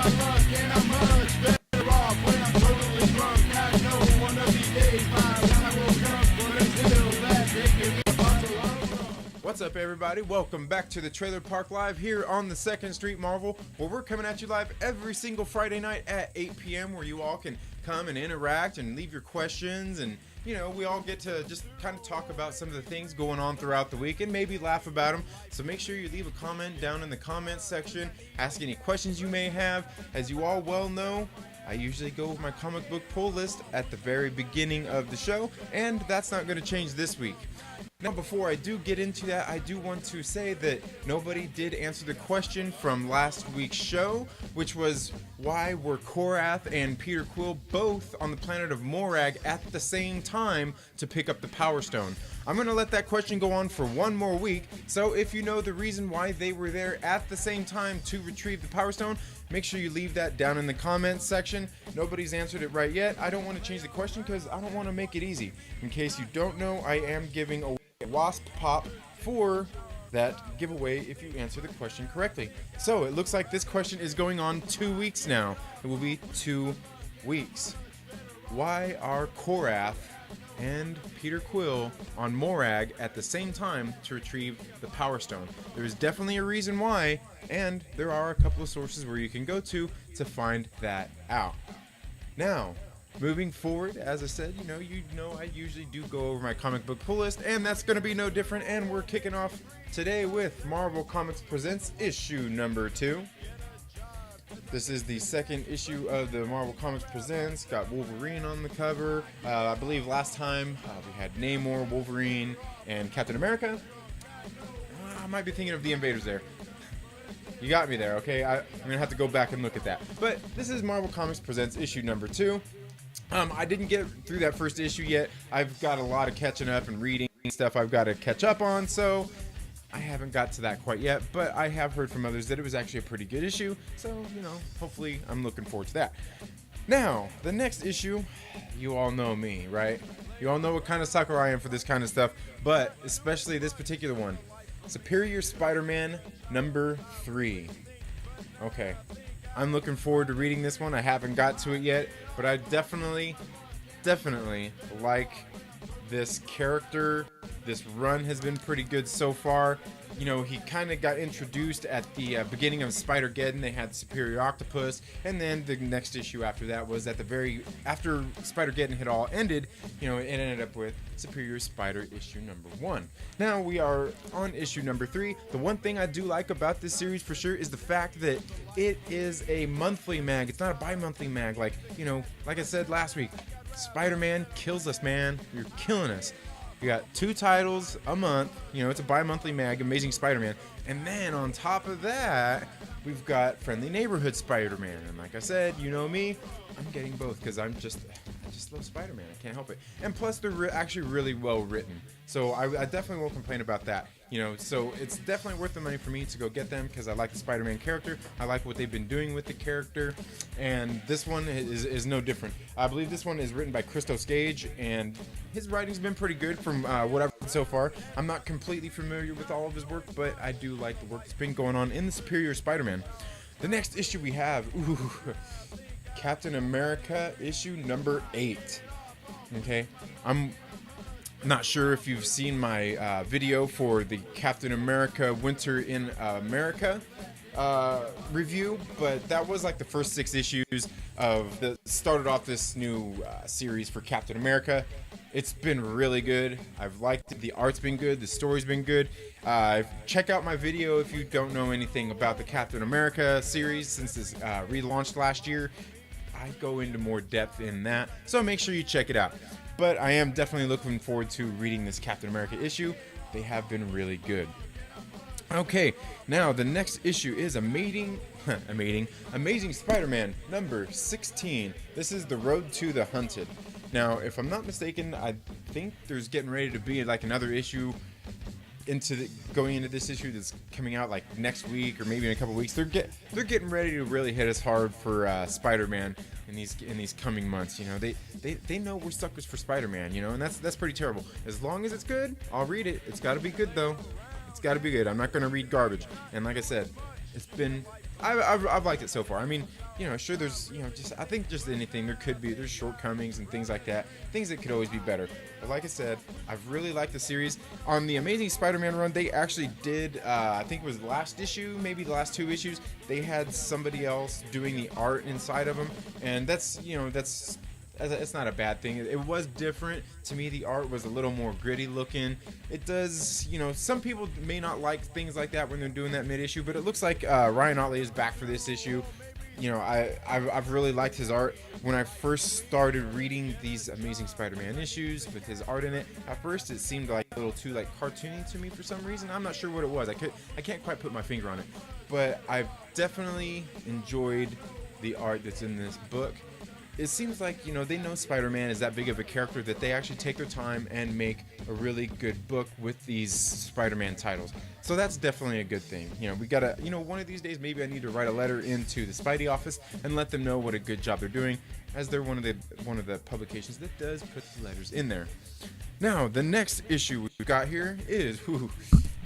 What's up, everybody? Welcome back to the Trailer Park Live here on the 2nd Street Marvel, where we're coming at you live every single Friday night at 8 p.m. where you all can come and interact and leave your questions, and you know, we all get to just kind of talk about some of the things going on throughout the week and maybe laugh about them. So make sure you leave a comment down in the comments section, ask any questions you may have. As you all well know, I usually go with my comic book pull list at the very beginning of the show, and that's not going to change this week. Now, before I do get into that, I do want to say that nobody did answer the question from last week's show, which was why were Korath and Peter Quill both on the planet of Morag at the same time to pick up the Power Stone? I'm going to let that question go on for one more week, so if you know the reason why they were there at the same time to retrieve the Power Stone, make sure you leave that down in the comments section. Nobody's answered it right yet. I don't want to change the question because I don't want to make it easy. In case you don't know, I am giving away a Wasp Pop for that giveaway if you answer the question correctly. So it looks like this question is going on 2 weeks now. It will be 2 weeks. Why are Korath and Peter Quill on Morag at the same time to retrieve the Power Stone? There is definitely a reason why, and there are a couple of sources where you can go to find that out. Now, moving forward, as I said, you know I usually do go over my comic book pull list, and that's going to be no different, and we're kicking off today with Marvel Comics Presents issue number 2. This is the second issue of the Marvel Comics Presents. Got Wolverine on the cover. I believe last time we had Namor, Wolverine, and Captain America. I might be thinking of the Invaders there. You got me there, okay? I'm going to have to go back and look at that. But this is Marvel Comics Presents issue number 2. I didn't get through that first issue yet. I've got a lot of catching up and reading stuff I've got to catch up on, so I haven't got to that quite yet, but I have heard from others that it was actually a pretty good issue, so, you know, hopefully I'm looking forward to that. Now, the next issue, you all know me, right? You all know what kind of sucker I am for this kind of stuff, but especially this particular one. Superior Spider-Man number 3. Okay, I'm looking forward to reading this one. I haven't got to it yet, but I definitely like this character. This run has been pretty good so far. You know, he kind of got introduced at the beginning of Spider-Geddon. They had Superior Octopus, and then the next issue after that was at the after Spider-Geddon had all ended, you know, it ended up with Superior Spider issue number 1. Now we are on issue number 3. The one thing I do like about this series for sure is the fact that it is a monthly mag. It's not a bi-monthly mag like, you know, like I said last week. Spider-Man kills us, man. You're killing us. You got 2 titles a month. You know, it's a bi-monthly mag, Amazing Spider-Man. And then on top of that, we've got Friendly Neighborhood Spider-Man. And like I said, you know me, I'm getting both because I just love Spider-Man. I can't help it. And plus, they're actually really well written. So I definitely won't complain about that. You know, so it's definitely worth the money for me to go get them because I like the Spider-Man character. I like what they've been doing with the character. And this one is no different. I believe this one is written by Christos Gage, and his writing's been pretty good from what I've read so far. I'm not completely familiar with all of his work, but I do like the work that's been going on in the Superior Spider-Man. The next issue we have, Captain America issue number 8. Okay, I'm not sure if you've seen my video for the Captain America Winter in America review, but that was like the first 6 issues of started off this new series for Captain America. It's been really good. I've liked it. The art's been good. The story's been good. Check out my video if you don't know anything about the Captain America series since it's relaunched last year. I go into more depth in that, so make sure you check it out. But I am definitely looking forward to reading this Captain America issue. They have been really good. Okay, now the next issue is Amazing Spider-Man number 16. This is The Road to the Hunted. Now, if I'm not mistaken, I think there's getting ready to be like another issue going into this issue that's coming out like next week or maybe in a couple weeks. They're getting ready to really hit us hard for Spider-Man in these coming months. You know, they know we're suckers for Spider-Man. You know, and that's pretty terrible. As long as it's good, I'll read it. It's got to be good though. It's got to be good. I'm not going to read garbage. And like I said, it's been I've liked it so far. I mean, sure, there's, just, I think just anything, there's shortcomings and things like that, things that could always be better. But like I said, I've really liked the series. On the Amazing Spider-Man run, they actually did, I think it was the last issue, maybe the last 2 issues, they had somebody else doing the art inside of them, and that's it's not a bad thing. It was different. To me, the art was a little more gritty looking. It does, some people may not like things like that when they're doing that mid-issue, but it looks like Ryan Ottley is back for this issue. I've really liked his art. When I first started reading these Amazing Spider-Man issues with his art in it, at first it seemed like a little too cartoony to me for some reason. I'm not sure what it was. I can't quite put my finger on it, but I've definitely enjoyed the art that's in this book. It seems like, they know Spider-Man is that big of a character that they actually take their time and make a really good book with these Spider-Man titles. So that's definitely a good thing. We gotta, one of these days, maybe I need to write a letter into the Spidey office and let them know what a good job they're doing, as they're one of the publications that does put the letters in there. Now, the next issue we've got here is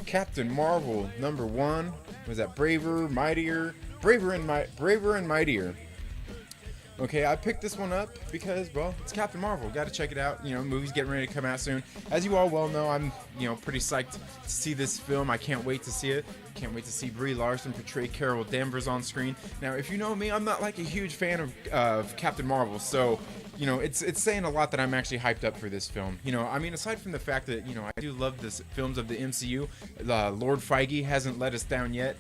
Captain Marvel #1. Was that Braver and Mightier? Okay, I picked this one up because, well, it's Captain Marvel. Got to check it out. Movie's getting ready to come out soon. As you all well know, I'm, pretty psyched to see this film. I can't wait to see it. Can't wait to see Brie Larson portray Carol Danvers on screen. Now, if you know me, I'm not a huge fan of Captain Marvel, so it's saying a lot that I'm actually hyped up for this film. Aside from the fact that I do love the films of the MCU, Lord Feige hasn't let us down yet.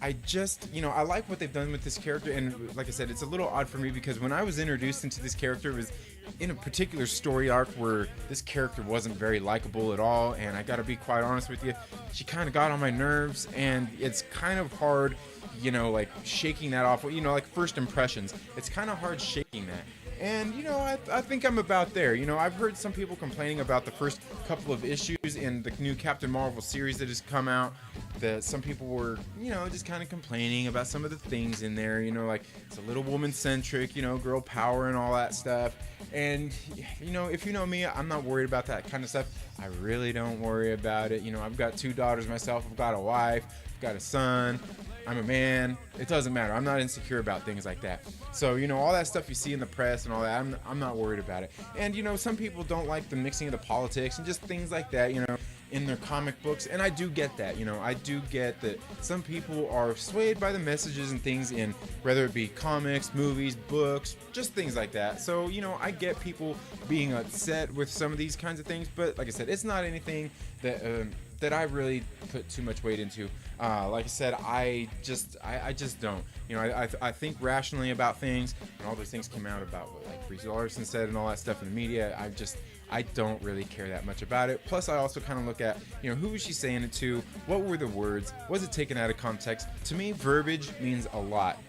I just, I like what they've done with this character, and like I said, it's a little odd for me because when I was introduced into this character, it was in a particular story arc where this character wasn't very likable at all, and I gotta be quite honest with you, she kind of got on my nerves, and it's kind of hard, shaking that off, first impressions, it's kind of hard shaking that. And, I think I'm about there. I've heard some people complaining about the first couple of issues in the new Captain Marvel series that has come out, that some people were, just kind of complaining about some of the things in there, it's a little woman-centric, girl power and all that stuff. And, if you know me, I'm not worried about that kind of stuff. I really don't worry about it. I've got 2 daughters myself. I've got a wife. I've got a son. I'm a man. It doesn't matter. I'm not insecure about things like that. So, all that stuff you see in the press and all that, I'm not worried about it. And, some people don't like the mixing of the politics and just things like that, in their comic books. And I do get that, I do get that some people are swayed by the messages and things in, whether it be comics, movies, books, just things like that. So, I get people being upset with some of these kinds of things. But like I said, it's not anything that I really put too much weight into. Like I said, I just don't. I think rationally about things, and all those things came out about what Brie Larson said and all that stuff in the media. I don't really care that much about it. Plus, I also kind of look at, who was she saying it to? What were the words? Was it taken out of context? To me, verbiage means a lot.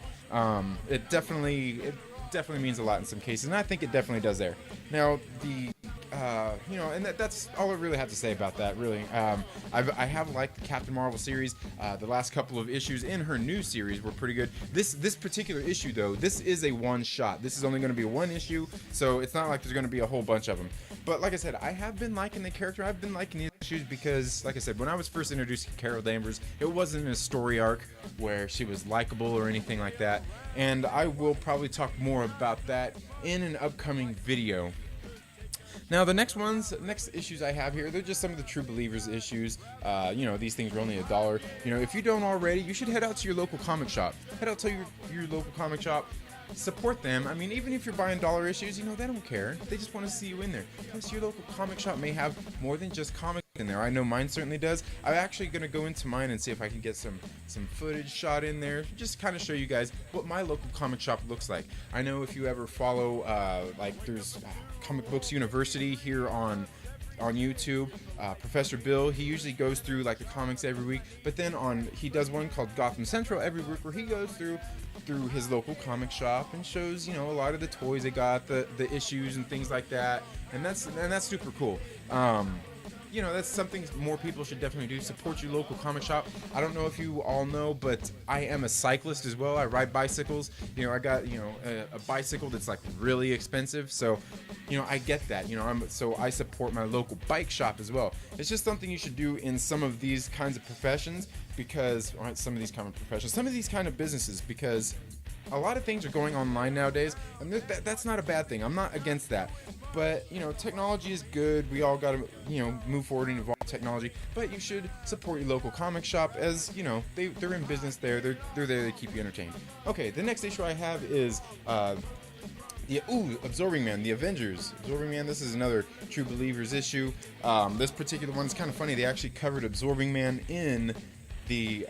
It definitely means a lot in some cases, and I think it definitely does there. Now, and that's all I really have to say about that, really. I have liked the Captain Marvel series. The last couple of issues in her new series were pretty good. This particular issue, though, this is a one-shot. This is only going to be one issue, so it's not like there's going to be a whole bunch of them. But like I said, I have been liking the character. I've been liking these issues because, like I said, when I was first introduced to Carol Danvers, it wasn't a story arc where she was likable or anything like that. And I will probably talk more about that in an upcoming video. Now, the next issues I have here, they're just some of the True Believers issues. These things are only $1. If you don't already, you should head out to your local comic shop. Head out to your local comic shop. Support them. I mean, even if you're buying dollar issues, they don't care. They just want to see you in there. Plus, your local comic shop may have more than just comics in there. I know mine certainly does. I'm actually going to go into mine and see if I can get some footage shot in there, just kind of show you guys what my local comic shop looks like. I know if you ever follow, there's Comic Books University here on YouTube. Professor Bill, he usually goes through the comics every week, but then he does one called Gotham Central every week where he goes through his local comic shop and shows a lot of the toys they got, the issues and things like that, and that's super cool. That's something more people should definitely do. Support your local comic shop. I don't know if you all know, but I am a cyclist as well. I ride bicycles. I got, a bicycle that's really expensive. So, I get that. So I support my local bike shop as well. It's just something you should do in some of these kinds of professions because, some of these kind of businesses, because a lot of things are going online nowadays, and that's not a bad thing. I'm not against that. But, technology is good. We all got to, move forward and evolve technology. But you should support your local comic shop, as, they're in business there. They're there to keep you entertained. Okay, the next issue I have is Absorbing Man, the Avengers. Absorbing Man, this is another True Believers issue. This particular one is kind of funny. They actually covered Absorbing Man in the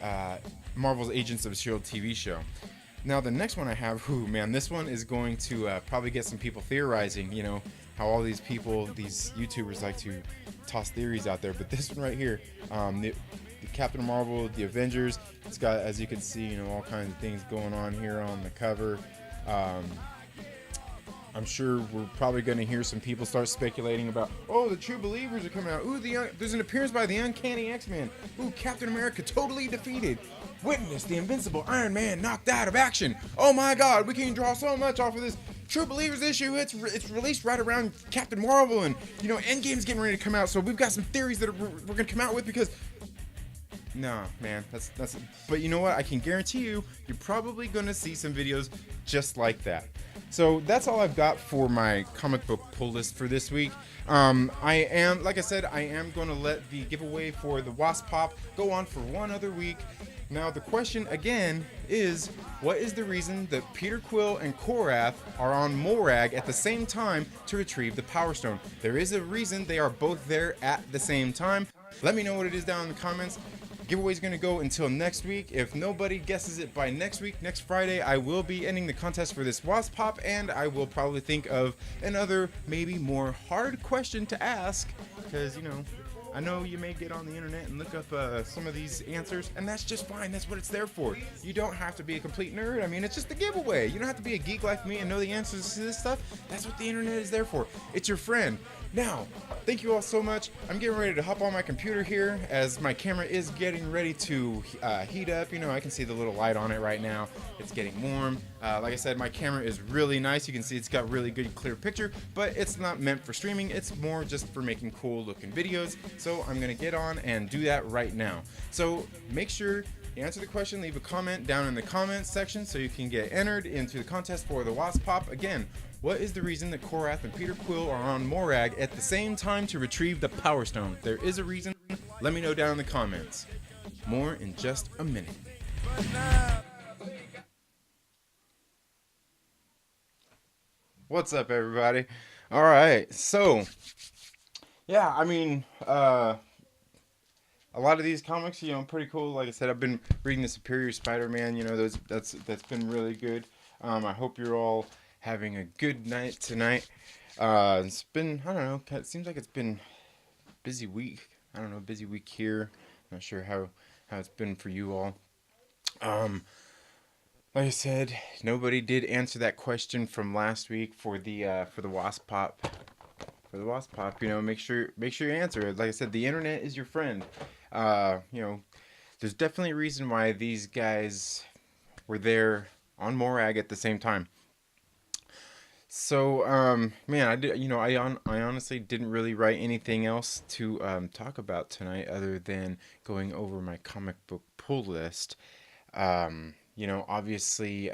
Marvel's Agents of S.H.I.E.L.D. TV show. Now, the next one I have, this one is going to probably get some people theorizing, how all these people, these YouTubers like to toss theories out there. But this one right here, the Captain Marvel, the Avengers, it's got, as you can see, all kinds of things going on here on the cover. I'm sure we're probably going to hear some people start speculating about, the True Believers are coming out. There's an appearance by the Uncanny X-Men. Captain America totally defeated. Witness the invincible Iron Man knocked out of action. Oh my God, we can draw so much off of this True Believers issue. It's released right around Captain Marvel, and Endgame's getting ready to come out. So we've got some theories that we're going to come out with because. No, man, that's. But you know what? I can guarantee you're probably going to see some videos just like that. So that's all I've got for my comic book pull list for this week. I am going to let the giveaway for the Wasp Pop go on for one other week. Now, the question again is, what is the reason that Peter Quill and Korath are on Morag at the same time to retrieve the Power Stone? There is a reason they are both there at the same time. Let me know what it is down in the comments. Giveaway's going to go until next week. If nobody guesses it by next week, next Friday, I will be ending the contest for this Wasp Pop, and I will probably think of another, maybe more hard question to ask, because, I know you may get on the internet and look up some of these answers, and that's just fine. That's what it's there for. You don't have to be a complete nerd. I mean, it's just a giveaway. You don't have to be a geek like me and know the answers to this stuff. That's what the internet is there for. It's your friend. Now, thank you all so much. I'm getting ready to hop on my computer here as my camera is getting ready to heat up. I can see the little light on it right now. It's getting warm. Like I said, my camera is really nice. You can see it's got really good clear picture, but it's not meant for streaming. It's more just for making cool looking videos. So I'm going to get on and do that right now. So make sure you answer the question, leave a comment down in the comments section so you can get entered into the contest for the Wasp Pop. Again, what is the reason that Korath and Peter Quill are on Morag at the same time to retrieve the Power Stone? There is a reason. Let me know down in the comments. More in just a minute. What's up, everybody? All right, so yeah, I mean, a lot of these comics, pretty cool. Like I said, I've been reading the Superior Spider-Man. That's been really good. I hope you're all having a good night tonight. It's been, I don't know, it seems like it's been a busy week. I don't know, busy week here. Not sure how it's been for you all. Like I said, nobody did answer that question from last week for the Wasp Pop. For the Wasp Pop, make sure you answer it. Like I said, the internet is your friend. There's definitely a reason why these guys were there on Morag at the same time. So, man, I honestly didn't really write anything else to talk about tonight other than going over my comic book pull list. Obviously,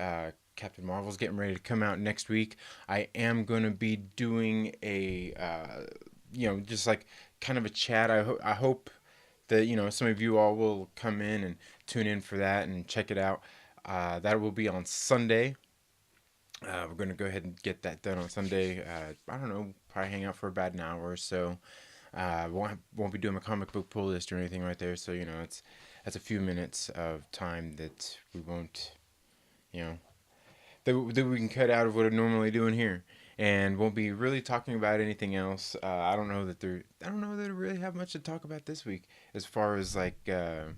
Captain Marvel's getting ready to come out next week. I am going to be doing a, just like kind of a chat. I hope that, some of you all will come in and tune in for that and check it out. That will be on Sunday. We're going to go ahead and get that done on Sunday. I don't know, probably hang out for about an hour or so. Won't be doing a comic book pull list or anything right there. So, that's a few minutes of time that we won't, that we can cut out of what I'm normally doing here. And won't be really talking about anything else. I don't know that I really have much to talk about this week as far as like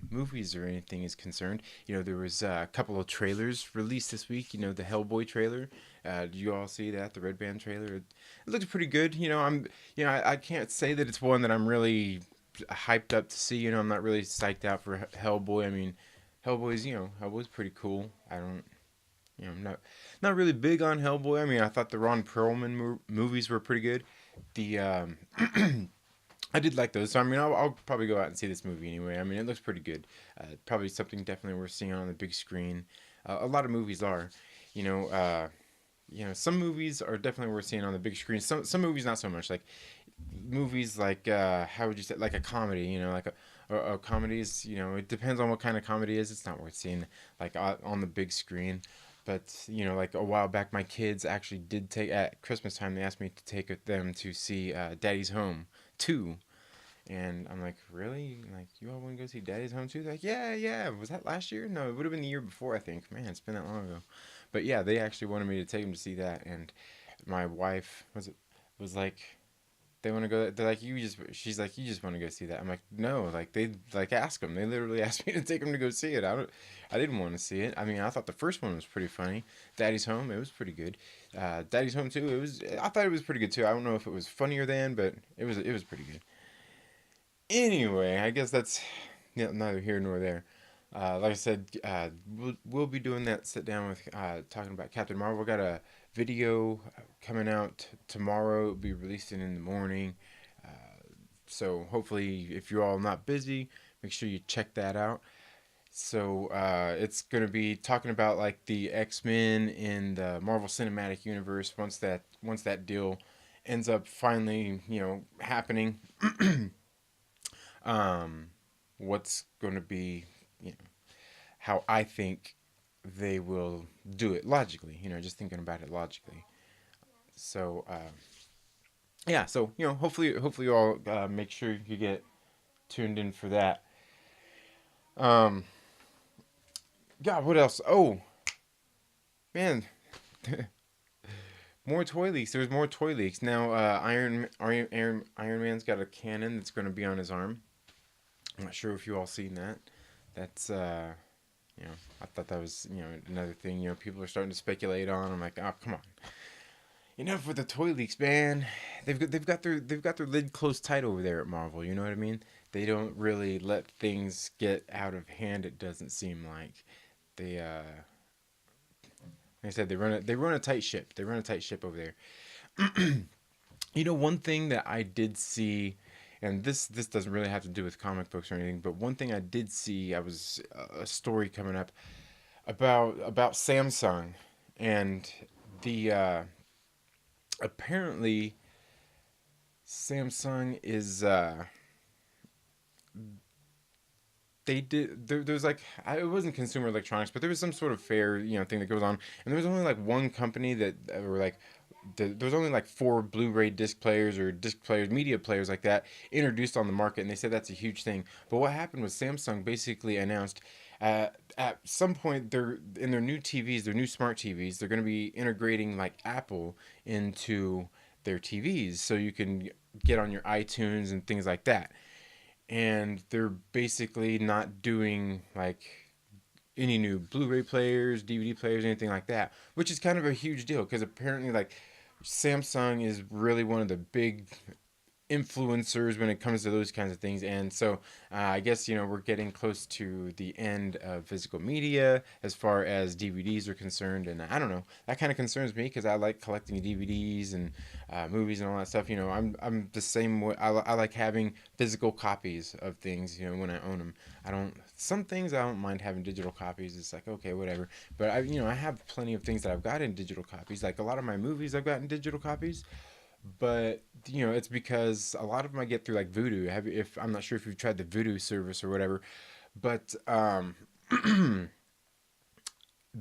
movies or anything is concerned. There was a couple of trailers released this week. The Hellboy trailer. Did you all see that? The Red Band trailer. It looked pretty good. I can't say that it's one that I'm really hyped up to see. I'm not really psyched out for Hellboy. I mean, Hellboy's pretty cool. I'm not really big on Hellboy. I mean, I thought the Ron Perlman movies were pretty good. I did like those. So, I mean, I'll probably go out and see this movie anyway. I mean, it looks pretty good. Probably something definitely worth seeing on the big screen. A lot of movies are. some movies are definitely worth seeing on the big screen. Some movies not so much. Like movies like how would you say, like a comedy, like a comedies, it depends on what kind of comedy it is. It's not worth seeing like on the big screen. But like a while back, my kids actually did take at Christmas time. They asked me to take them to see Daddy's Home 2. And I'm like, really? Like, you all want to go see Daddy's Home too? They're like, yeah, yeah. Was that last year? No, it would have been the year before, I think. Man, it's been that long ago. But yeah, they actually wanted me to take them to see that. And my wife was like, they want to go. They're like, she's like, you just want to go see that. I'm like, no, like they like ask them. They literally asked me to take them to go see it. I didn't want to see it. I mean, I thought the first one was pretty funny. Daddy's Home, it was pretty good. Daddy's Home too. I thought it was pretty good too. I don't know if it was funnier then, but it was pretty good. Anyway, I guess that's neither here nor there. Like I said, we'll be doing that sit down with talking about Captain Marvel. Got a video coming out tomorrow. It'll be released in the morning. Uh, so hopefully, if you're all not busy, make sure you check that out. So it's gonna be talking about like the X-Men in the Marvel Cinematic Universe. Once that deal ends up finally happening. um, what's going to be, you know, how I think they will do it logically, just thinking about it logically. So, yeah, so, hopefully you all make sure you get tuned in for that. Um, God, what else? Oh, man, more toy leaks. There's more toy leaks. Now, Iron Man's got a cannon that's going to be on his arm. I'm not sure if you all seen that. That's, I thought that was, another thing, people are starting to speculate on. I'm like, oh, come on. Enough with the toy leaks, man. They've got their lid closed tight over there at Marvel. You know what I mean? They don't really let things get out of hand. It doesn't seem like they. Like I said, they run a tight ship. They run a tight ship over there. One thing that I did see, and this doesn't really have to do with comic books or anything, but one thing I did see, I was a story coming up about Samsung, and the apparently Samsung is they did there's like it wasn't consumer electronics, but there was some sort of fair thing that goes on, and there was only like one company that were like there was only like four Blu-ray disc players or disc players, media players like that introduced on the market, and they said that's a huge thing. But what happened was Samsung basically announced at some point they're in their new TVs, their new smart TVs, they're going to be integrating like Apple into their TVs, so you can get on your iTunes and things like that. And they're basically not doing like any new Blu-ray players, DVD players, anything like that, which is kind of a huge deal because apparently like Samsung is really one of the big influencers when it comes to those kinds of things. And so I guess we're getting close to the end of physical media as far as DVDs are concerned, and I don't know, that kind of concerns me because I like collecting DVDs and movies and all that stuff. I'm the same way. I like having physical copies of things when I own them. Some things I don't mind having digital copies. It's like, okay, whatever. But I have plenty of things that I've got in digital copies, like a lot of my movies I've got in digital copies. But it's because a lot of them I get through like Voodoo. If I'm not sure if you've tried the Voodoo service or whatever, but through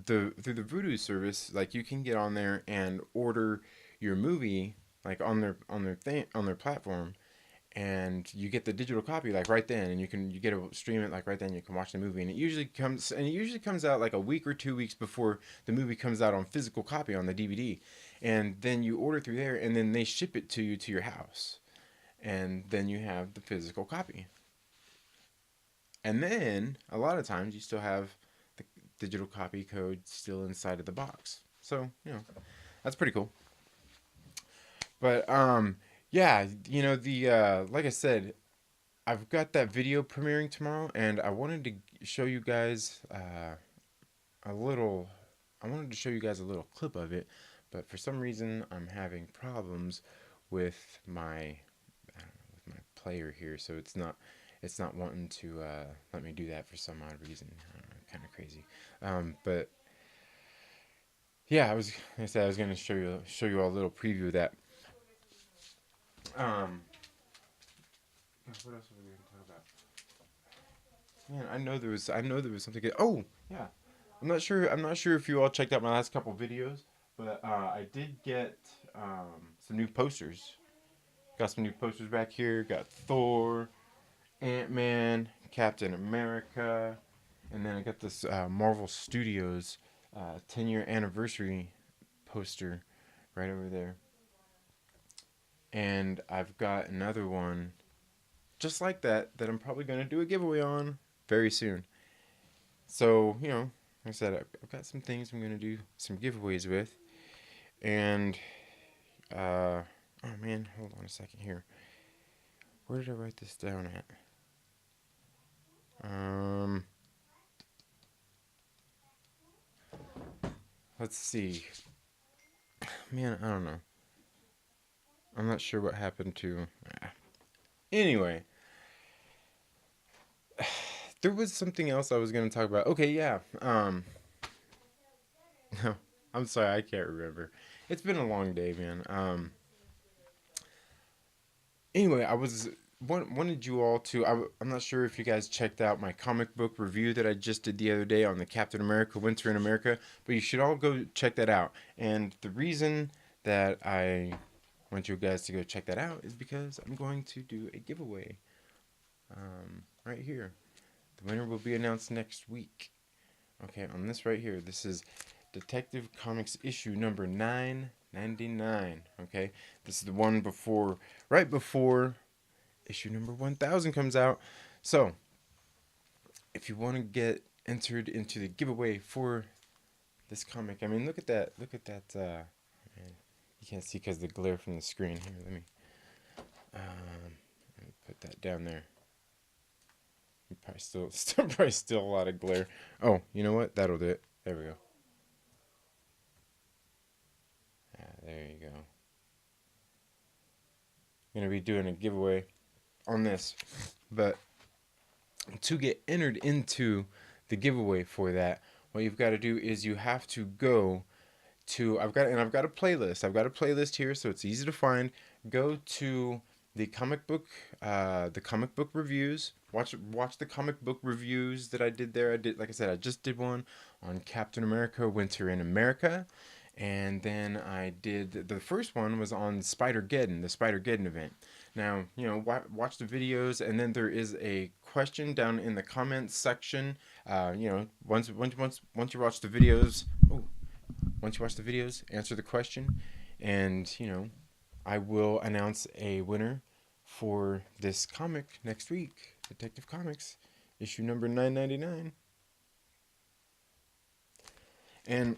the Voodoo service, like you can get on there and order your movie like on their platform, and you get the digital copy like right then, and you get to stream it like right then. You can watch the movie, and it usually comes out like a week or 2 weeks before the movie comes out on physical copy on the DVD, and then you order through there, and then they ship it to you to your house, and then you have the physical copy, and then a lot of times you still have the digital copy code still inside of the box. So that's pretty cool. But yeah, the like I said, I've got that video premiering tomorrow, and I wanted to show you guys a little. I wanted to show you guys a little clip of it, but for some reason I'm having problems with my I don't know, with my player here, so it's not wanting to let me do that for some odd reason. I don't know, kind of crazy. But yeah, I said I was gonna show you all a little preview of that. Gosh, what else were we gonna talk about? Man, I know there was something good. Oh, yeah. I'm not sure if you all checked out my last couple videos, but I did get some new posters. Got some new posters back here. Got Thor, Ant-Man, Captain America, and then I got this Marvel Studios 10-year anniversary poster right over there. And I've got another one just like that I'm probably going to do a giveaway on very soon. So, like I said, I've got some things I'm going to do some giveaways with. And, oh man, hold on a second here. Where did I write this down at? Let's see. Man, I don't know. I'm not sure what happened to. Anyway, there was something else I was going to talk about. Okay, yeah. No, I'm sorry, I can't remember. It's been a long day, man. Anyway, I was wanted you all to. I'm not sure if you guys checked out my comic book review that I just did the other day on the Captain America Winter in America, but you should all go check that out. And the reason that I want you guys to go check that out is because I'm going to do a giveaway right here. The winner will be announced next week. Okay, on this right here, this is Detective Comics issue number 999. Okay, this is the one right before issue number 1000 comes out. So, if you want to get entered into the giveaway for this comic, I mean, look at that. Look at that. Man, you can't see because the glare from the screen. Here, let me put that down there. Probably still a lot of glare. Oh, you know what? That'll do it. There we go. There you go. I'm gonna be doing a giveaway on this, but to get entered into the giveaway for that, what you've got to do is you have to go to I've got a playlist. I've got a playlist here, so it's easy to find. Go to the comic book reviews. Watch the comic book reviews that I did there. Like I said, I just did one on Captain America Winter in America. And then I did the first one was on Spider-Geddon, the Spider-Geddon event. Now, watch the videos, and then there is a question down in the comments section. Once you watch the videos, answer the question, and I will announce a winner for this comic next week. Detective Comics, issue number 999. And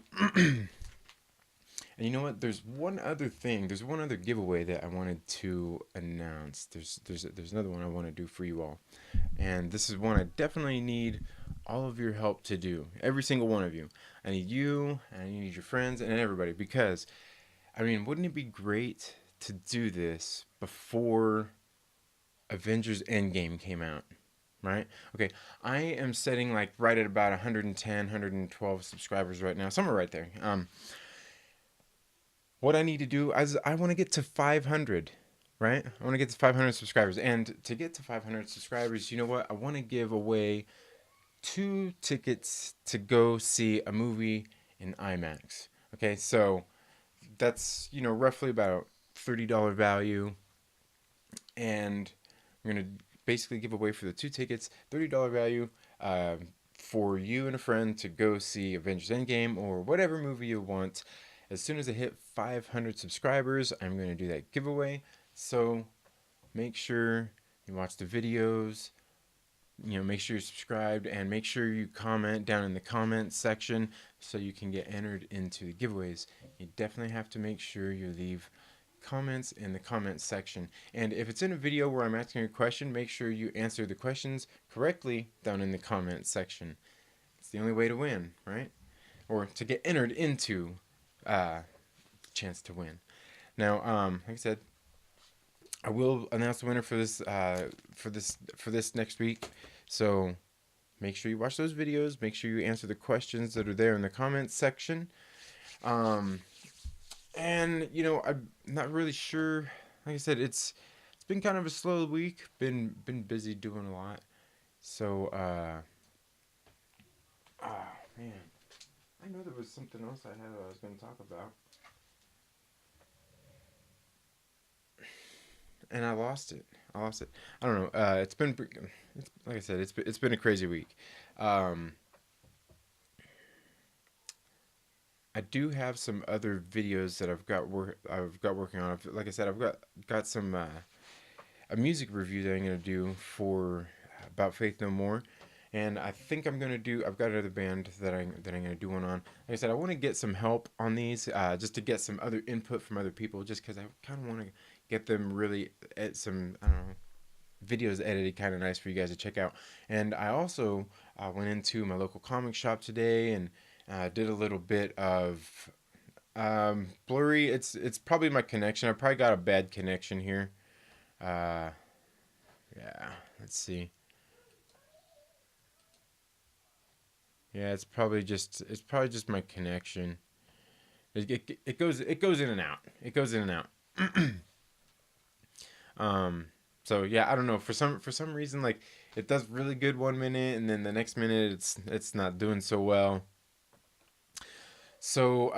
and you know what? There's one other thing. There's one other giveaway that I wanted to announce. There's another one I want to do for you all, and this is one I definitely need all of your help to do. Every single one of you. I need you, and I need your friends, and everybody. Because, I mean, wouldn't it be great to do this before Avengers Endgame came out? Right? Okay, I am setting like right at about 110, 112 subscribers right now, somewhere right there. What I need to do is I want to get to 500, right? I want to get to 500 subscribers. And to get to 500 subscribers, you know what? I want to give away 2 tickets to go see a movie in IMAX. Okay, so that's, roughly about $30 value. And I'm going to basically give away for the 2 tickets, $30 value for you and a friend to go see Avengers Endgame or whatever movie you want. As soon as I hit 500 subscribers, I'm going to do that giveaway. So make sure you watch the videos, make sure you're subscribed, and make sure you comment down in the comment section so you can get entered into the giveaways. You definitely have to make sure you leave comments in the comment section. And if it's in a video where I'm asking a question, make sure you answer the questions correctly down in the comment section. It's the only way to win, right? Or to get entered into chance to win. Now, like I said, I will announce the winner for this next week. So make sure you watch those videos. Make sure you answer the questions that are there in the comments section. Um, and I'm not really sure. Like I said, it's been kind of a slow week. Been busy doing a lot. So, man, I know there was something else I was going to talk about, and I lost it. I lost it. I don't know. It's like I said, it's been a crazy week. Um, I do have some other videos that I've got working on. Like I said, I've got some a music review that I'm gonna do for about Faith No More, and I think I'm gonna do. I've got another band that I'm gonna do one on. Like I said, I want to get some help on these, just to get some other input from other people, just because I kind of want to get them really at some, I don't know, videos edited kind of nice for you guys to check out. And I also went into my local comic shop today and did a little bit of blurry. It's probably my connection. I probably got a bad connection here. Uh, yeah, let's see. Yeah, it's probably just my connection. It goes in and out. It goes in and out. Um, so yeah, I don't know. For some reason, like it does really good 1 minute, and then the next minute it's not doing so well. So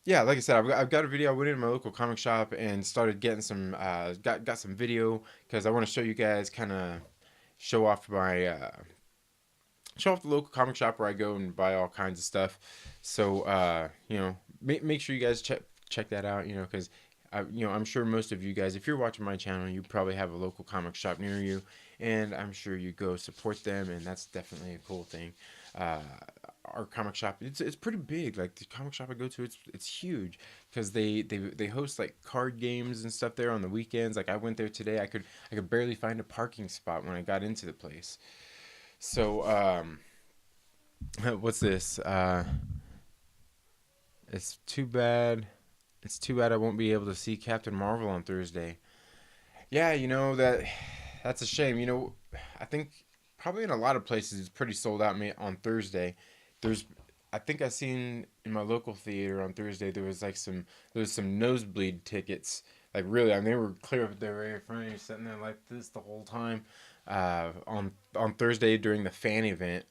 yeah, like I said, I've got a video. I went into my local comic shop and started getting some got some video because I want to show you guys, kind of show off my show off the local comic shop where I go and buy all kinds of stuff. So make sure you guys check that out. Because I'm sure most of you guys, if you're watching my channel, you probably have a local comic shop near you, and I'm sure you go support them, and that's definitely a cool thing. Uh, our comic shop, it's pretty big. Like the comic shop I go to, it's huge because they host like card games and stuff there on the weekends. Like I went there today, I could barely find a parking spot when I got into the place. So what's this? It's too bad. It's too bad I won't be able to see Captain Marvel on Thursday. Yeah, that's a shame. I think probably in a lot of places it's pretty sold out on Thursday. There's I think I seen in my local theater on Thursday there was some nosebleed tickets. Like really, I mean they were clear up there right in front of you, sitting there like this the whole time. On Thursday during the fan event,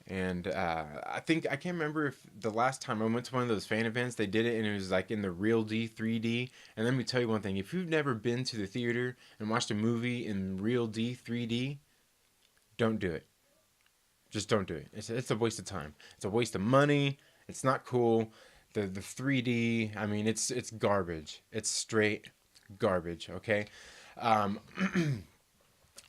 and I think I can't remember if the last time I went to one of those fan events they did it and it was like in the real D 3D. And let me tell you one thing: if you've never been to the theater and watched a movie in real D 3D, don't do it. Just don't do it. It's a waste of time. It's a waste of money. It's not cool. The 3D. I mean, it's garbage. It's straight garbage. Okay. Um,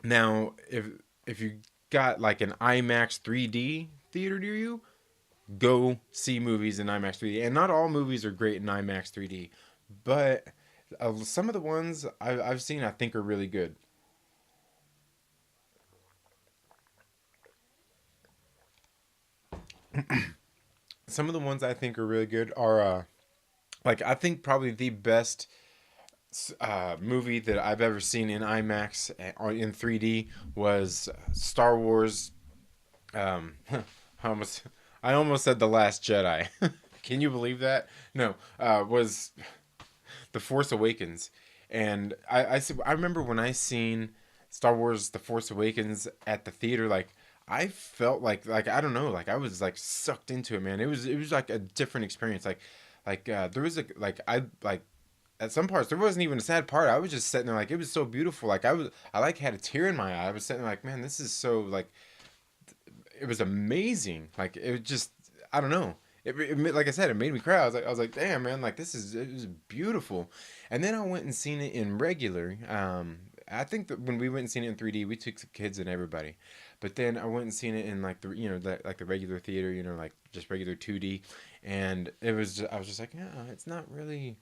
Now, if you got like an IMAX 3D theater near you, go see movies in IMAX 3D. And not all movies are great in IMAX 3D, but some of the ones I've seen I think are really good. Some of the ones I think are really good are like I think probably the best movie that I've ever seen in IMAX or in 3D was Star Wars. I almost I almost said The Last Jedi. Can you believe that? No, was The Force Awakens, and I remember when I seen Star Wars: The Force Awakens at the theater, like I felt like I don't know, like I was like sucked into it, man. It was like a different experience. There was I like at some parts there wasn't even a sad part. I was just sitting there like it was so beautiful. I like had a tear in my eye. I was sitting there like, man, this is so like it was amazing. Like it was just I don't know. Like I said, it made me cry. I was like, damn man, like it was beautiful. And then I went and seen it in regular. I think that when we went and seen it in 3D, we took the kids and everybody. But then I went and seen it in like like the regular theater, like just regular 2D, and I was just like, yeah, it's not really.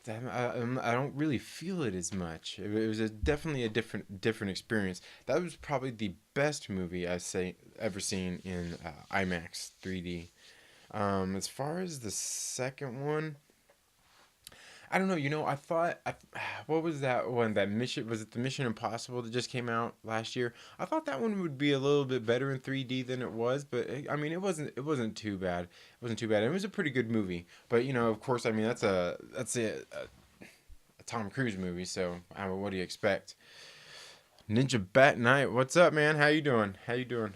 I don't really feel it as much. It was definitely a different experience. That was probably the best movie I say ever seen in IMAX 3D. As far as the second one, I don't know. I thought, what was that one? That mission, was it the Mission Impossible that just came out last year? I thought that one would be a little bit better in 3D than it was, but I mean, it wasn't too bad. It wasn't too bad. It was a pretty good movie. But of course, I mean, that's a Tom Cruise movie, so I mean, what do you expect? Ninja Bat Knight, what's up, man? How you doing? How you doing?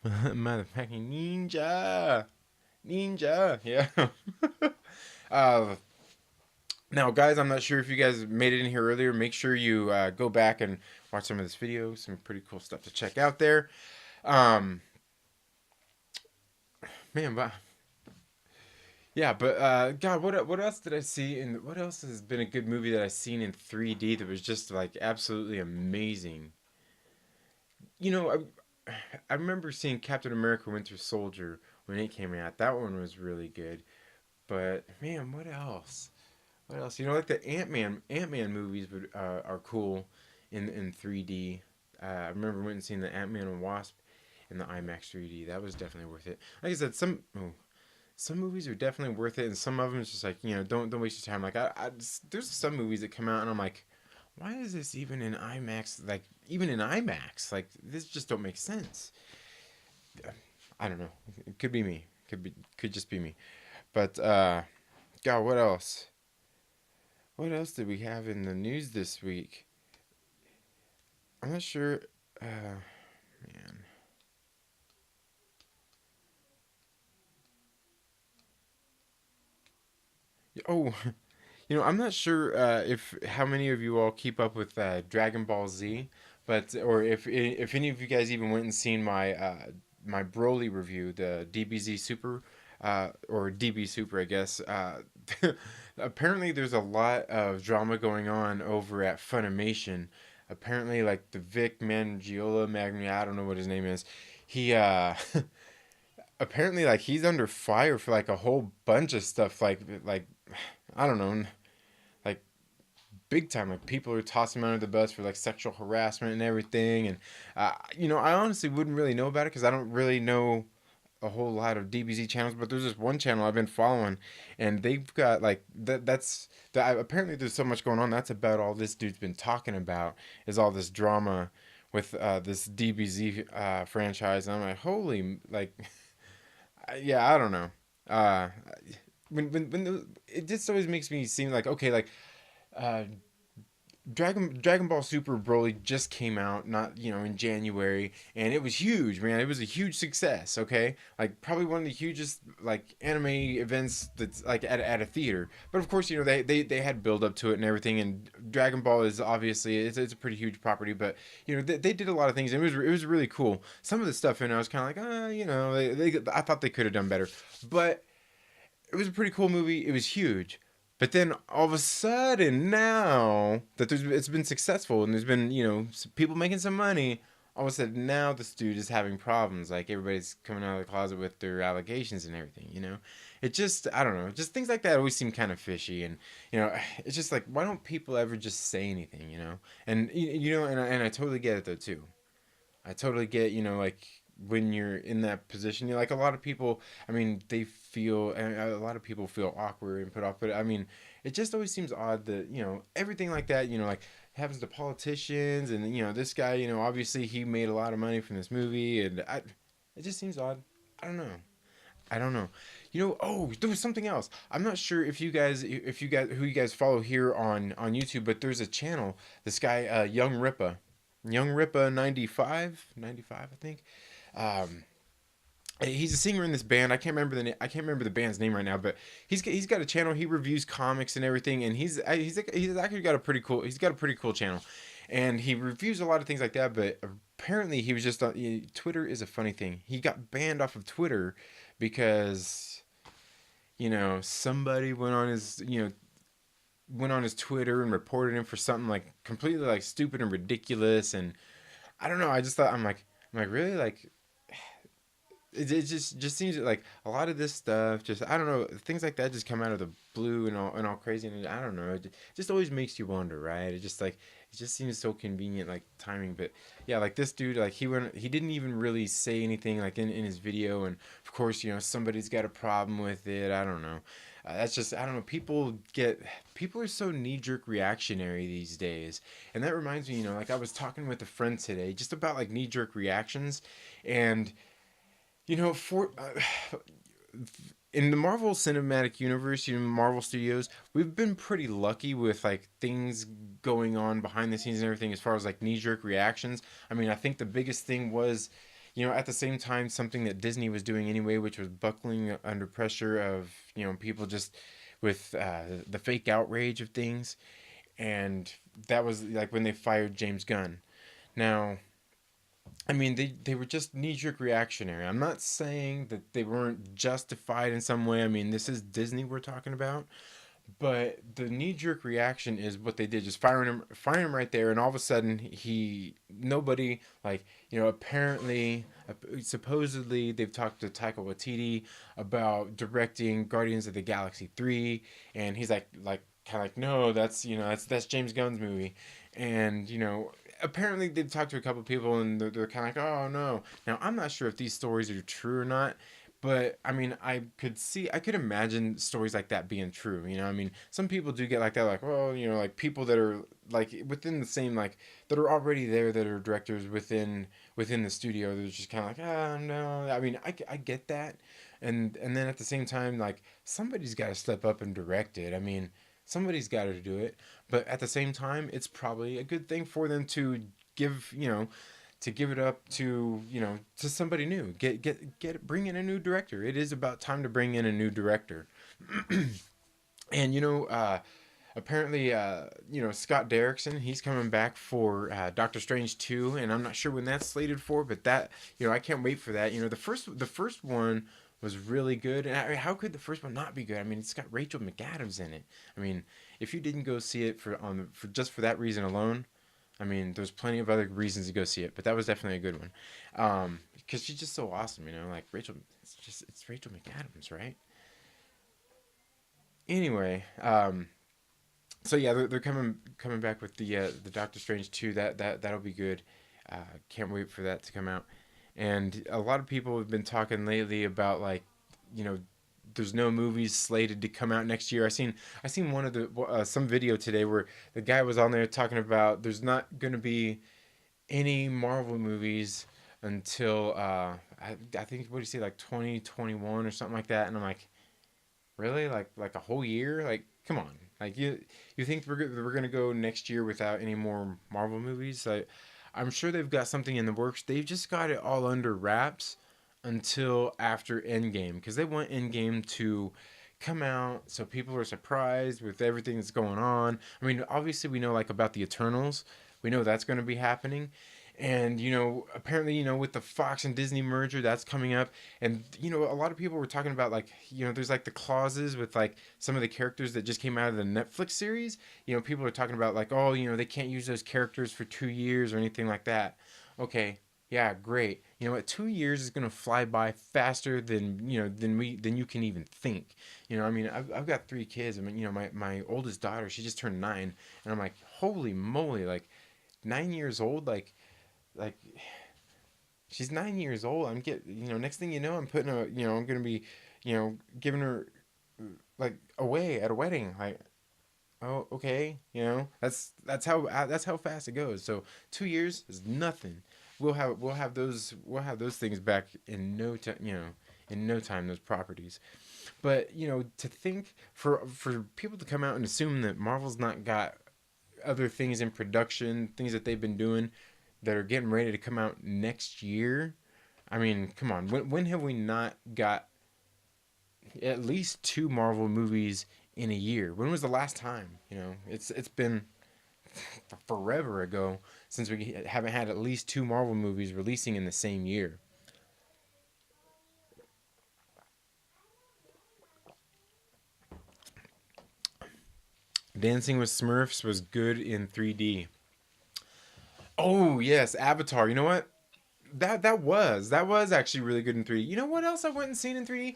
Motherfucking ninja, ninja, yeah. uh, Now, guys, I'm not sure if you guys made it in here earlier. Make sure you go back and watch some of this video. Some pretty cool stuff to check out there. Um, Man, but yeah, but God, what else did I see? And what else has been a good movie that I've seen in 3D that was just like absolutely amazing? You know, I remember seeing Captain America: Winter Soldier when it came out. That one was really good. But man, what else? What else? Like the Ant Man movies are cool in 3D. I remember went and seen the Ant Man and Wasp in the IMAX 3D. That was definitely worth it. Like I said, some movies are definitely worth it, and some of them is just like don't waste your time. Like there's some movies that come out and I'm like, why is this even in IMAX? Like even in IMAX, like this just don't make sense. I don't know. It could be me. Could just be me. But God, what else? What else did we have in the news this week? I'm not sure. Man. Oh, I'm not sure if how many of you all keep up with Dragon Ball Z, but or if any of you guys even went and seen my Broly review, the DBZ Super, or DB Super, I guess. Apparently, there's a lot of drama going on over at Funimation. Apparently, like the Vic Mangiola Magni, I don't know what his name is. He apparently like he's under fire for like a whole bunch of stuff. Like I don't know, like big time. Like people are tossing him under the bus for like sexual harassment and everything. And I honestly wouldn't really know about it because I don't really know a whole lot of DBZ channels, but there's this one channel I've been following, and they've got like that. Apparently there's so much going on. That's about all this dude's been talking about is all this drama with this DBZ franchise. And I'm like, holy, like, yeah, I don't know. Uh, it just always makes me seem like okay, like uh, Dragon Ball Super Broly just came out, not in January, and it was huge, man. It was a huge success. Okay, like probably one of the hugest like anime events that's like at a theater. But of course, they had build up to it and everything. And Dragon Ball is obviously it's a pretty huge property, but they did a lot of things. And it was really cool. Some of the stuff in it, I was kind of like, I thought they could have done better, but it was a pretty cool movie. It was huge. But then all of a sudden, now that it's been successful and there's been people making some money, all of a sudden now this dude is having problems. Like everybody's coming out of the closet with their allegations and everything. It just I don't know. Just things like that always seem kind of fishy, and it's just like why don't people ever just say anything? And and I totally get it though too. I totally get, like when you're in that position, like a lot of people, I mean, they feel, and a lot of people feel awkward and put off, but I mean, it just always seems odd that, everything like that, like happens to politicians and, this guy, obviously he made a lot of money from this movie and it just seems odd. I don't know. I don't know. Oh, there was something else. I'm not sure who you guys follow here on YouTube, but there's a channel, this guy, Young Ripa 95, I think. Um, he's a singer in this band. I can't remember the band's name right now, but he's got a channel. He reviews comics and everything, and he's actually got a pretty cool. He's got a pretty cool channel, and he reviews a lot of things like that. But apparently, he was just on Twitter. Is a funny thing. He got banned off of Twitter because somebody went on his Twitter and reported him for something like completely like stupid and ridiculous. And I don't know. I just thought I'm like really like it just seems like a lot of this stuff just I don't know, things like that just come out of the blue and all crazy, and I don't know, it just always makes you wonder, right? It just seems so convenient, like timing. But yeah, like this dude, like he didn't even really say anything like in his video, and of course somebody's got a problem with it. I don't know. That's just, I don't know. People are so knee jerk reactionary these days, and that reminds me, like I was talking with a friend today just about like knee jerk reactions, and for in the Marvel Cinematic Universe, Marvel Studios, we've been pretty lucky with like things going on behind the scenes and everything as far as like knee jerk reactions. I mean, I think the biggest thing was, at the same time, something that Disney was doing anyway, which was buckling under pressure of, people just with the fake outrage of things. And that was like when they fired James Gunn. Now, I mean, they were just knee jerk reactionary. I'm not saying that they weren't justified in some way. I mean, this is Disney we're talking about, but the knee jerk reaction is what they did, just firing him right there, and all of a sudden nobody like apparently supposedly they've talked to Taika Waititi about directing Guardians of the Galaxy 3, and he's like kind of like, no, that's James Gunn's movie, and apparently they've talked to a couple of people and they're kind of like, oh no. Now I'm not sure if these stories are true or not, but I mean, I could imagine stories like that being true. I mean, some people do get like that, like, well, like people that are like within the same, like that are already there, that are directors within the studio. They're just kind of like, oh no. I mean, I get that, and then at the same time, like somebody's got to step up and direct it. I mean, somebody's got to do it, but at the same time, it's probably a good thing for them to give to give it up to to somebody new. Bring in a new director. It is about time to bring in a new director. And apparently Scott Derrickson, he's coming back for Doctor Strange 2, and I'm not sure when that's slated for, but that I can't wait for that. The first one was really good, and I mean, how could the first one not be good? I mean, it's got Rachel McAdams in it. I mean, if you didn't go see it for just for that reason alone, I mean, there's plenty of other reasons to go see it, but that was definitely a good one. Because she's just so awesome, like Rachel. It's Rachel McAdams, right? Anyway, so yeah, they're coming back with the Doctor Strange 2. That'll be good. Can't wait for that to come out. And a lot of people have been talking lately about like, you know, there's no movies slated to come out next year. I seen one of the some video today where the guy was on there talking about there's not going to be any Marvel movies until I think what do you say, like 2021 or something like that. And I'm like, really? Like a whole year? Like, come on. Like you think we're gonna go next year without any more Marvel movies? I'm sure they've got something in the works. They've just got it all under wraps until after Endgame, because they want Endgame to come out so people are surprised with everything that's going on. I mean, obviously we know like about the Eternals. We know that's going to be happening. And apparently, with the Fox and Disney merger, that's coming up. And a lot of people were talking about like, there's like the clauses with like some of the characters that just came out of the Netflix series. People are talking about like, oh, they can't use those characters for 2 years or anything like that. Okay, yeah, great. You know what? 2 years is gonna fly by faster than than you can even think. I mean, I've got three kids. I mean, my oldest daughter, she just turned 9, and I'm like, holy moly, like 9 years old, like she's 9 years old. I'm next thing you know, I'm putting I'm gonna be giving her like away at a wedding. Like, oh, okay, that's how fast it goes. So 2 years is nothing. We'll have those things back in no time. In no time, those properties. But to think for people to come out and assume that Marvel's not got other things in production, things that they've been doing that are getting ready to come out next year. I mean, come on. When have we not got at least two Marvel movies in a year? When was the last time? It's been forever ago since we haven't had at least two Marvel movies releasing in the same year. Dancing with Smurfs was good in 3D. Oh yes, Avatar. You know what? That was actually really good in 3D. You know what else I went and seen in 3D?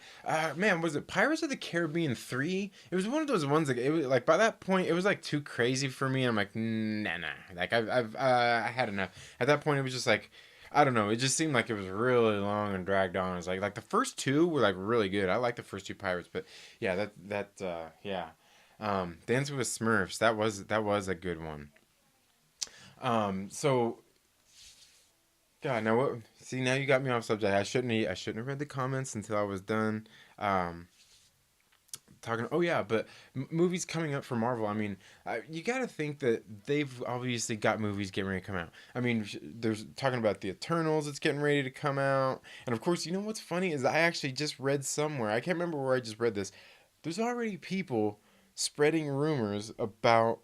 Man, was it Pirates of the Caribbean 3? It was one of those ones that it was like by that point it was like too crazy for me. I'm like, nah. Like I had enough. At that point it was just like I don't know. It just seemed like it was really long and dragged on. It's like the first two were like really good. I like the first two Pirates, but yeah, yeah. Dancing with Smurfs, that was a good one. So God, now what? See, now you got me off subject. I shouldn't have read the comments until I was done. Um, talking. Oh yeah, but movies coming up for Marvel. I mean, you got to think that they've obviously got movies getting ready to come out. I mean, there's talking about the Eternals. It's getting ready to come out, and of course, you know what's funny is I actually just read somewhere. I can't remember where I just read this. There's already people spreading rumors about.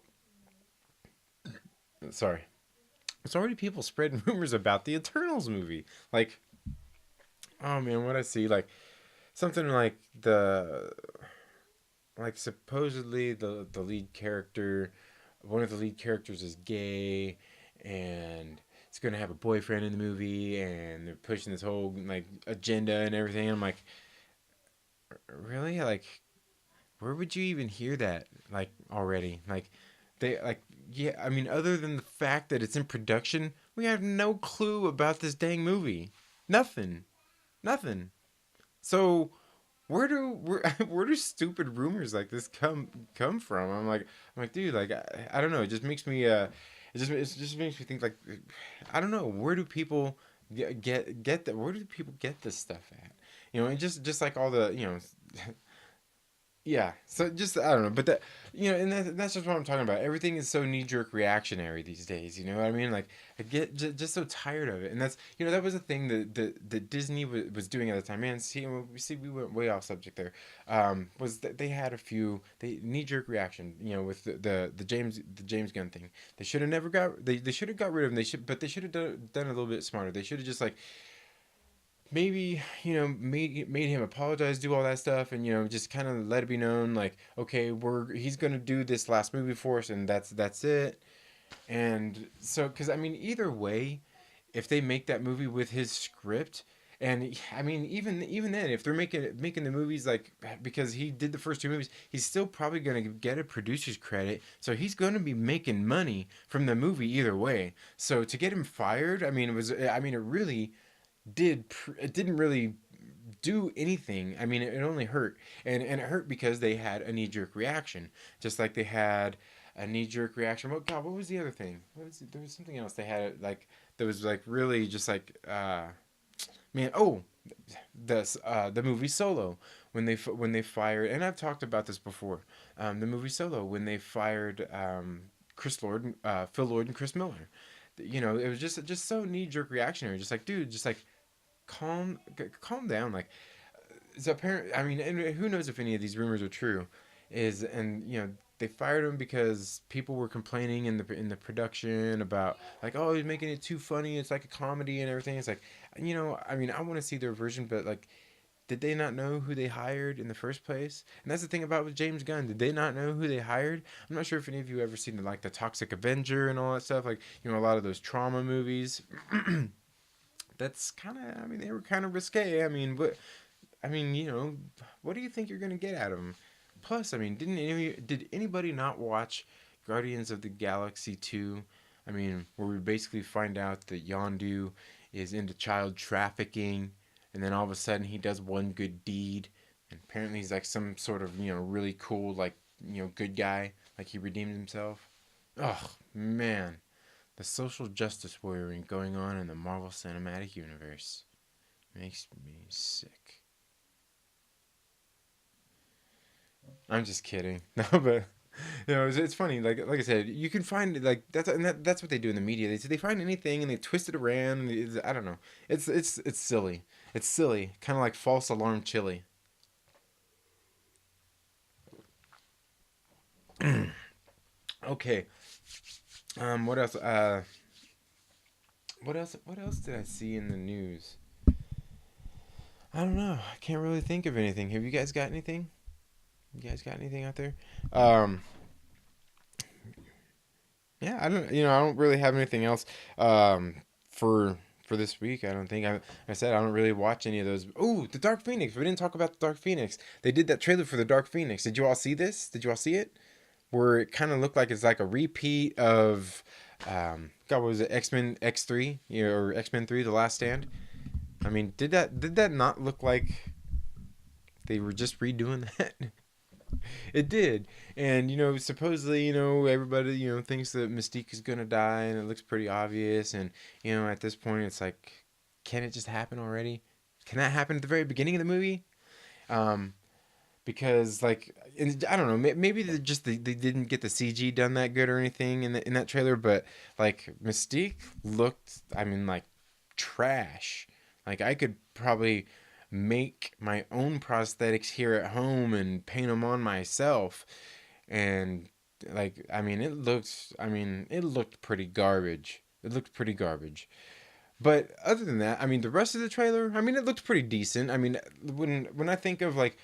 Sorry. There's already people spreading rumors about the Eternals movie. Like, oh man, what I see, like something like supposedly the lead character, one of the lead characters is gay, and it's gonna have a boyfriend in the movie, and they're pushing this whole like agenda and everything. I'm like, really? Like, where would you even hear that? Like already? Like, they like yeah. I mean, other than the fact that it's in production, we have no clue about this dang movie. Nothing. Nothing. So where do stupid rumors like this come from? I'm like, dude, like I don't know. It just makes me it just makes me think like I don't know. Where do people get that? Where do people get this stuff at? And just like all the yeah. So just I don't know, but and that's just what I'm talking about. Everything is so knee jerk reactionary these days. You know what I mean? Like I get just so tired of it, and that's that was a thing that Disney was doing at the time. Man, see, we went way off subject there. Was that they had a few they knee jerk reaction. With the James Gunn thing. They should have never got they should have got rid of him. They should have done a little bit smarter. They should have just like maybe made him apologize, do all that stuff, and just kind of let it be known like, okay, he's gonna do this last movie for us, and that's it. And so because I mean either way, if they make that movie with his script, and I mean even then, if they're making the movies like because he did the first two movies, he's still probably gonna get a producer's credit, so he's gonna be making money from the movie either way. So to get him fired, it really it didn't really do anything. I mean, it only hurt, and it hurt because they had a knee jerk reaction, just like they had a knee jerk reaction. What God? What was the other thing? There was something else they had like that was like really just like man. Oh, the movie Solo when they fired, and I've talked about this before. The movie Solo when they fired Phil Lord and Chris Miller. It was just so knee jerk reactionary. Just like, dude, just like calm down. Like, it's apparent. I mean, and who knows if any of these rumors are true? They fired him because people were complaining in the production about like, oh, he's making it too funny. It's like a comedy and everything. It's like, I mean, I want to see their version, but like, did they not know who they hired in the first place? And that's the thing about with James Gunn. Did they not know who they hired? I'm not sure if any of you ever seen the Toxic Avenger and all that stuff. Like, a lot of those trauma movies. That's kind of, I mean, they were kind of risque. What do you think you're gonna get out of them? Plus, I mean, did anybody not watch Guardians of the Galaxy 2? I mean, where we basically find out that Yondu is into child trafficking, and then all of a sudden he does one good deed, and apparently he's like some sort of really cool good guy, like he redeemed himself. Oh man, the social justice warrioring going on in the Marvel Cinematic Universe makes me sick. I'm just kidding. No, but it's funny. Like I said, you can find like that's what they do in the media. They find anything and they twist it around. I don't know. It's silly. It's silly. Kind of like false alarm chili. Okay. What else? What else did I see in the news? I don't know. I can't really think of anything. Have you guys got anything? You guys got anything out there? Um, yeah, I don't really have anything else for this week. I don't think I said I don't really watch any of those. Oh, the Dark Phoenix. We didn't talk about the Dark Phoenix. They did that trailer for the Dark Phoenix. Did you all see this? Did you all see it? Where it kind of looked like it's like a repeat of God, what was it, X-Men X3, or X-Men 3: The Last Stand? I mean, did that not look like they were just redoing that? It did. And supposedly, everybody, thinks that Mystique is gonna die, and it looks pretty obvious. And at this point, it's like, can it just happen already? Can that happen at the very beginning of the movie? Um, because like, I don't know, maybe they didn't get the CG done that good or anything in that trailer, but like Mystique looked, I mean, like trash. Like I could probably make my own prosthetics here at home and paint them on myself, and like, it looked pretty garbage. It looked pretty garbage. But other than that, I mean, the rest of the trailer, I mean, it looked pretty decent. I mean, when I think of like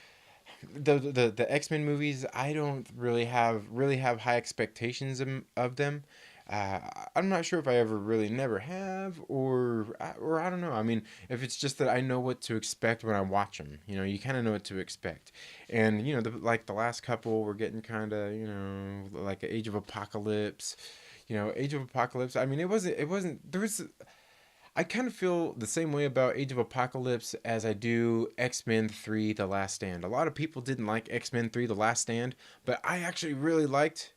the X-Men movies, I don't really have high expectations of them. Uh, I'm not sure if I ever really never have, or I don't know. I mean, if it's just that I know what to expect when I watch them. You kind of know what to expect, and like the last couple were getting kind of like Age of Apocalypse. Age of Apocalypse. I mean, it wasn't. There was. I kind of feel the same way about Age of Apocalypse as I do X-Men 3: The Last Stand. A lot of people didn't like X-Men 3: The Last Stand, but I actually really liked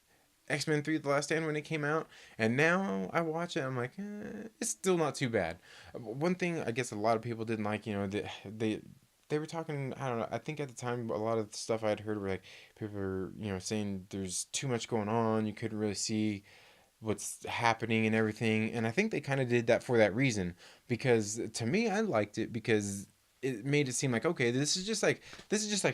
X-Men 3: The Last Stand when it came out. And now I watch it, I'm like, it's still not too bad. One thing I guess a lot of people didn't like, they were talking, I don't know, I think at the time a lot of the stuff I'd heard were like, people were, saying there's too much going on, you couldn't really see what's happening and everything. And I think they kind of did that for that reason, because to me I liked it because it made it seem like, okay, this is just like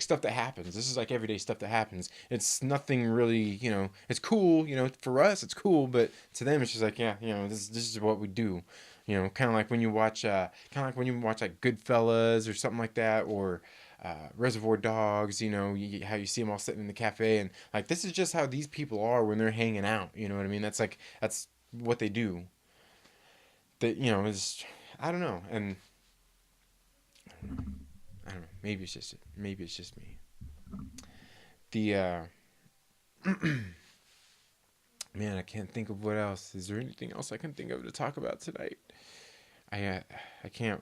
stuff that happens. This is like everyday stuff that happens. It's nothing really, it's cool, for us it's cool, but to them it's just like, yeah, this is what we do. Kind of like when you watch like Goodfellas or something like that, or Reservoir Dogs. How you see them all sitting in the cafe, and like, this is just how these people are when they're hanging out. You know what I mean? That's what they do. That is, I don't know, and I don't know. Maybe it's just me. The man, I can't think of what else. Is there anything else I can think of to talk about tonight? I can't.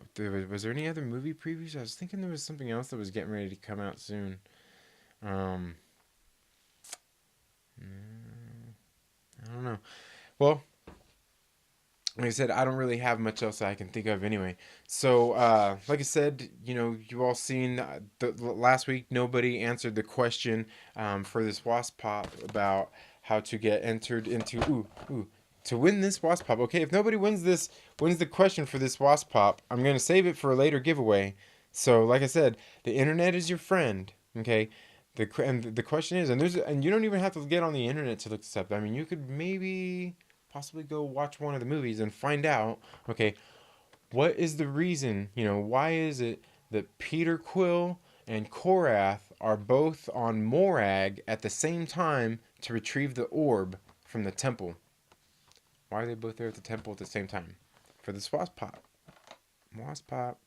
Was there any other movie previews? I was thinking there was something else that was getting ready to come out soon. Um, I don't know. Well, like I said, I don't really have much else I can think of anyway. So, like I said, you all seen the last week. Nobody answered the question for this Wasp Pop about how to get entered into to win this Wasp Pop. Okay, if nobody wins the question for this Wasp Pop, I'm gonna save it for a later giveaway. So, like I said, the internet is your friend. Okay. The question is, and you don't even have to get on the internet to look this up. I mean, you could maybe possibly go watch one of the movies and find out, okay, what is the reason, why is it that Peter Quill and Korath are both on Morag at the same time to retrieve the orb from the temple? Why are they both there at the temple at the same time? For the Wasp Pop. Wasp Pop.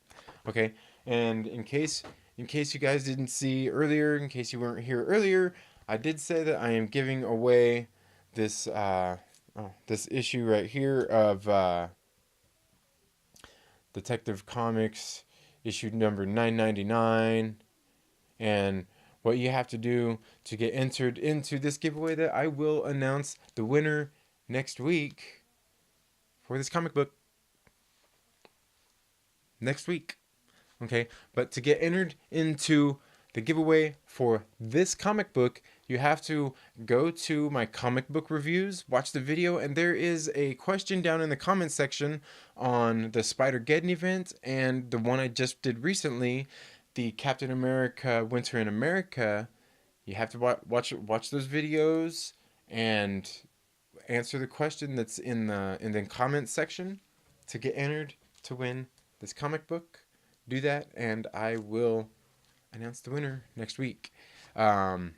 Okay, and in case you guys didn't see earlier, in case you weren't here earlier, I did say that I am giving away this this issue right here of Detective Comics issue number 999, and what you have to do to get entered into this giveaway that I will announce the winner next week for this comic book. Next week. Okay, but to get entered into the giveaway for this comic book, you have to go to my comic book reviews, watch the video, and there is a question down in the comment section on the Spider-Geddon event and the one I just did recently, the Captain America Winter in America. You have to watch those videos and answer the question that's in the comment section to get entered to win this comic book. Do that, and I will announce the winner next week. Like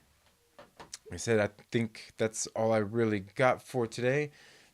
I said, I think that's all I really got for today.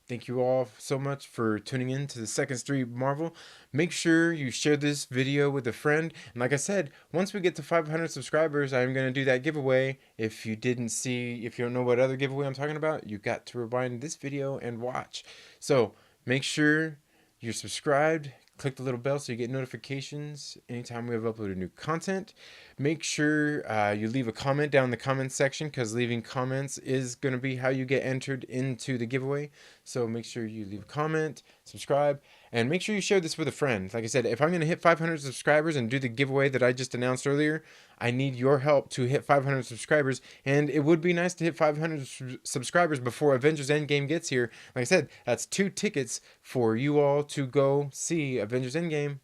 Thank you all so much for tuning in to the Second Street Marvel. Make sure you share this video with a friend. And like I said, once we get to 500 subscribers, I'm going to do that giveaway. If you don't know what other giveaway I'm talking about, you got to rewind this video and watch. So Make sure you're subscribed. Click the little bell so you get notifications anytime we have uploaded new content. Make sure you leave a comment down in the comments section, because leaving comments is going to be how you get entered into the giveaway. So make sure you leave a comment, subscribe, and make sure you share this with a friend. Like I said, if I'm going to hit 500 subscribers and do the giveaway that I just announced earlier, I need your help to hit 500 subscribers. And it would be nice to hit 500 subscribers before Avengers Endgame gets here. Like I said, that's 2 tickets for you all to go see Avengers Endgame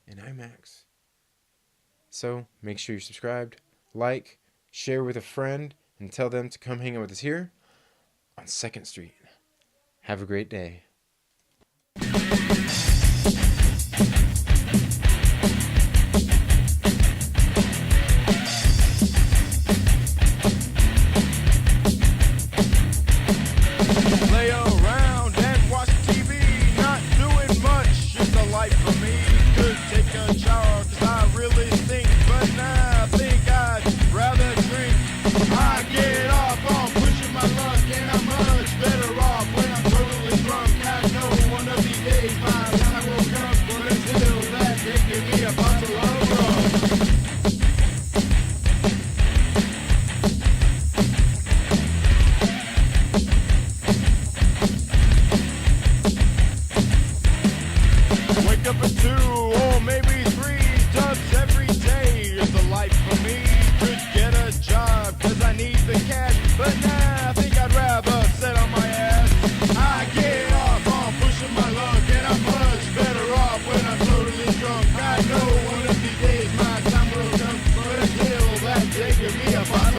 in IMAX. So make sure you're subscribed, like, share with a friend, and tell them to come hang out with us here on 2nd Street. Have a great day.